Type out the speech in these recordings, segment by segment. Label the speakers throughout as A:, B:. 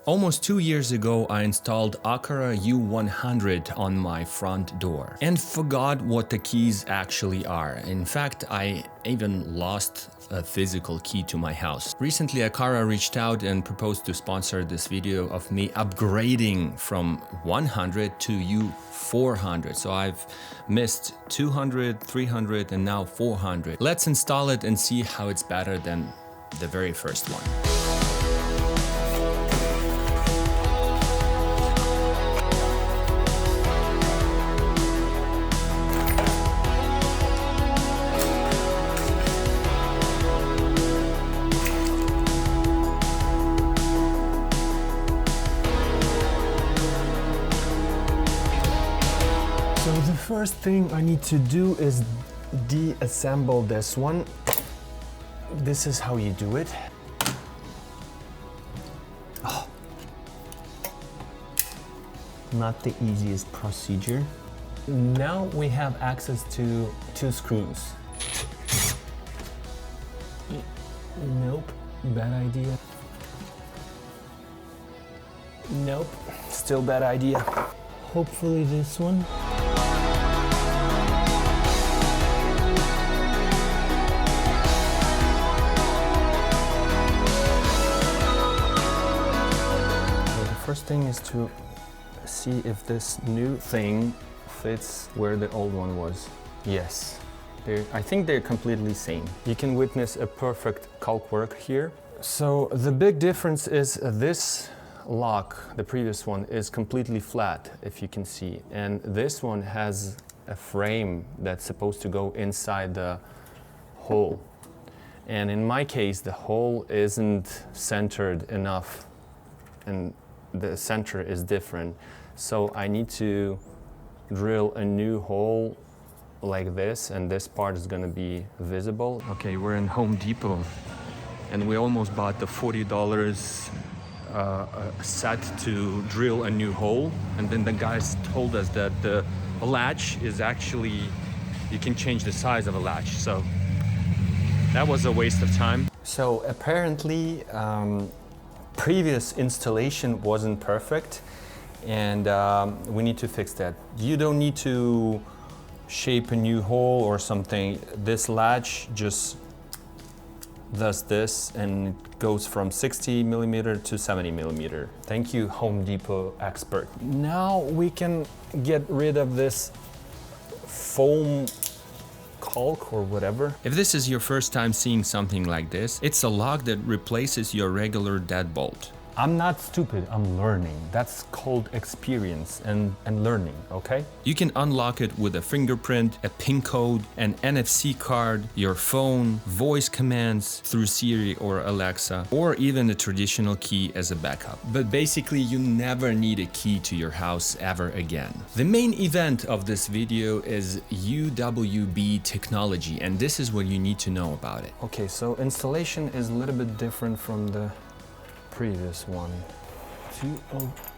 A: Almost 2 years ago, I installed Aqara U100 on my front door and forgot what the keys actually are. In fact, I even lost a physical key to my house. Recently, Aqara reached out and proposed to sponsor this video of me upgrading from 100 to U400. So I've missed 200, 300, and now 400. Let's install it and see how it's better than the very first one.
B: So the first thing I need to do is deassemble this one. This is how you do it. Oh. Not the easiest procedure. Now we have access to 2 screws. Nope, bad idea. Nope, still bad idea. Hopefully this one. First thing is to see if this new thing fits where the old one was. Yes, I think they're completely same. You can witness a perfect caulk work here. So the big difference is this lock, the previous one, is completely flat, if you can see. And this one has a frame that's supposed to go inside the hole. And in my case, the hole isn't centered enough, and the center is different. So I need to drill a new hole like this, and this part is gonna be visible. Okay, we're in Home Depot, and we almost bought the $40 set to drill a new hole. And then the guys told us that the latch is actually, you can change the size of a latch. So that was a waste of time. So apparently, previous installation wasn't perfect, and we need to fix that. You don't need to shape a new hole or something. This latch just does this, and it goes from 60 millimeter to 70 millimeter. Thank you, Home Depot expert. Now we can get rid of this foam caulk or whatever.
A: If this is your first time seeing something like this, it's a lock that replaces your regular deadbolt.
B: I'm not stupid, I'm learning. That's called experience and learning, okay?
A: You can unlock it with a fingerprint, a PIN code, an NFC card, your phone, voice commands through Siri or Alexa, or even a traditional key as a backup. But basically, you never need a key to your house ever again. The main event of this video is UWB technology, and this is what you need to know about it.
B: Okay, so installation is a little bit different from the previous one. 2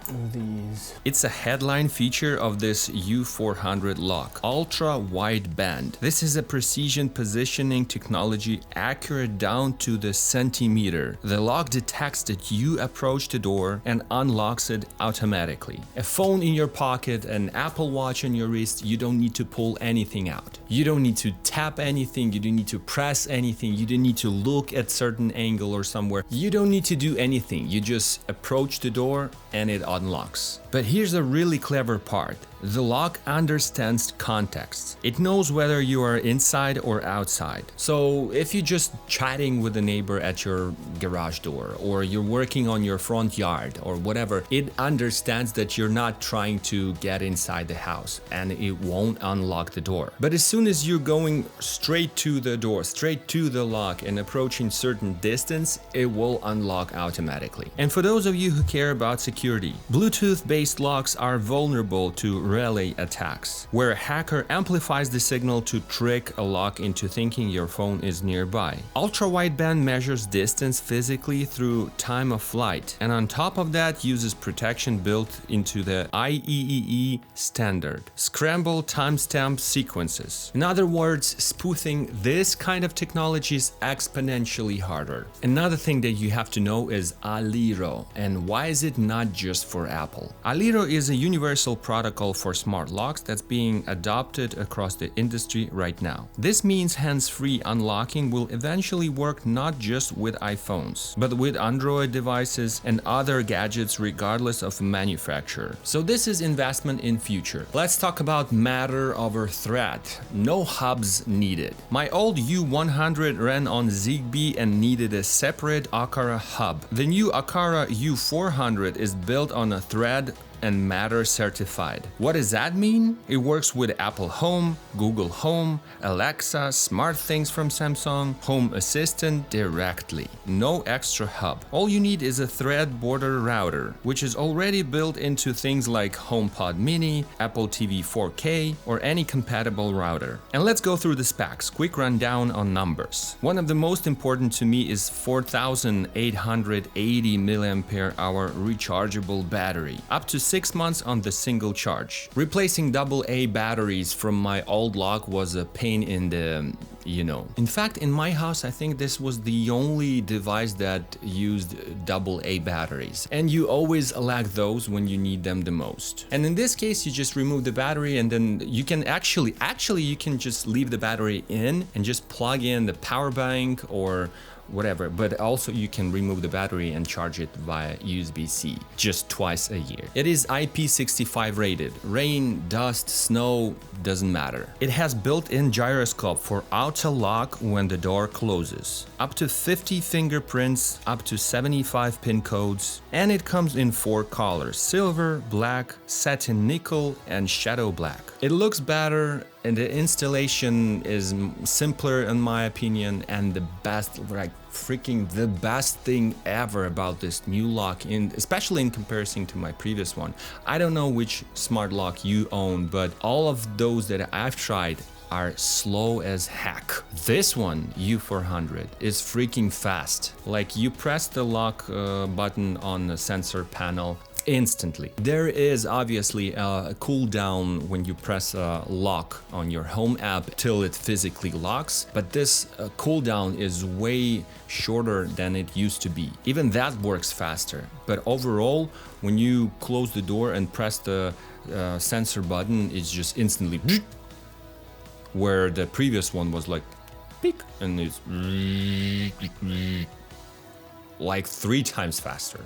B: of these.
A: It's a headline feature of this U400 lock, ultra wideband. This is a precision positioning technology accurate down to the centimeter. The lock detects that you approach the door and unlocks it automatically. A phone in your pocket, an Apple Watch on your wrist, you don't need to pull anything out. You don't need to tap anything, you don't need to press anything, you don't need to look at certain angle or somewhere. You don't need to do anything. You just approach the door and it unlocks. But here's a really clever part. The lock understands context. It knows whether you are inside or outside. So if you're just chatting with a neighbor at your garage door, or you're working on your front yard or whatever, it understands that you're not trying to get inside the house, and it won't unlock the door. But as soon as you're going straight to the door, straight to the lock, and approaching certain distance, it will unlock automatically. And for those of you who care about security, Bluetooth-based locks are vulnerable to relay attacks, where a hacker amplifies the signal to trick a lock into thinking your phone is nearby. Ultra-wideband measures distance physically through time of flight, and on top of that uses protection built into the IEEE standard. Scramble timestamp sequences. In other words, spoofing this kind of technology is exponentially harder. Another thing that you have to know is Aliro, and why is it not just for Apple? Aliro is a universal protocol for smart locks that's being adopted across the industry right now. This means hands-free unlocking will eventually work not just with iPhones, but with Android devices and other gadgets regardless of manufacturer. So this is investment in future. Let's talk about matter over thread. No hubs needed. My old U100 ran on Zigbee and needed a separate Aqara hub. The new Aqara U400 is built on a thread and Matter certified. What does that mean? It works with Apple Home, Google Home, Alexa, SmartThings from Samsung, Home Assistant directly. No extra hub. All you need is a thread border router, which is already built into things like HomePod Mini, Apple TV 4K, or any compatible router. And let's go through the specs. Quick rundown on numbers. One of the most important to me is 4,880 mAh rechargeable battery, up to 6 months on the single charge. Replacing AA batteries from my old lock was a pain in the, In fact, in my house, I think this was the only device that used AA batteries. And you always lack those when you need them the most. And in this case, you just remove the battery and then you can actually you can just leave the battery in and just plug in the power bank or whatever, but also you can remove the battery and charge it via USB-C just twice a year. It is IP65 rated. Rain, dust, snow, doesn't matter. It has built-in gyroscope for auto lock when the door closes. Up to 50 fingerprints, up to 75 pin codes, and it comes in 4 colors: silver, black, satin nickel, and shadow black. It looks better and the installation is simpler in my opinion, and the best, like freaking the best thing ever about this new lock, especially in comparison to my previous one. I don't know which smart lock you own, but all of those that I've tried are slow as heck. This one, U400, is freaking fast. Like you press the lock button on the sensor panel instantly. There is obviously a cooldown when you press a lock on your home app till it physically locks, but this cooldown is way shorter than it used to be. Even that works faster, but overall, when you close the door and press the sensor button, it's just instantly where the previous one was like peek and it's like 3 times faster.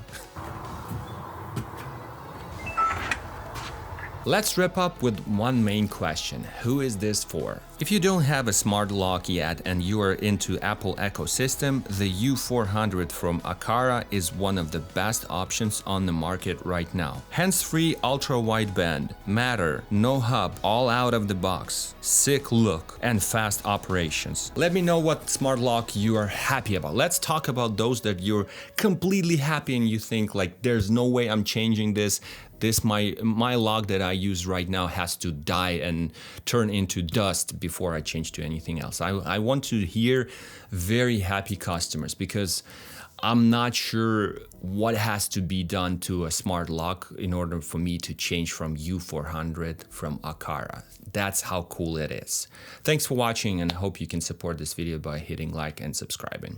A: Let's wrap up with one main question. Who is this for? If you don't have a smart lock yet and you are into Apple ecosystem, the U400 from Aqara is one of the best options on the market right now. Hands-free ultra-wideband, Matter, no hub, all out of the box, sick look, and fast operations. Let me know what smart lock you are happy about. Let's talk about those that you're completely happy and you think like there's no way I'm changing this. My lock that I use right now has to die and turn into dust before I change to anything else. I want to hear very happy customers, because I'm not sure what has to be done to a smart lock in order for me to change from U400 from Aqara. That's how cool it is. Thanks for watching and hope you can support this video by hitting like and subscribing.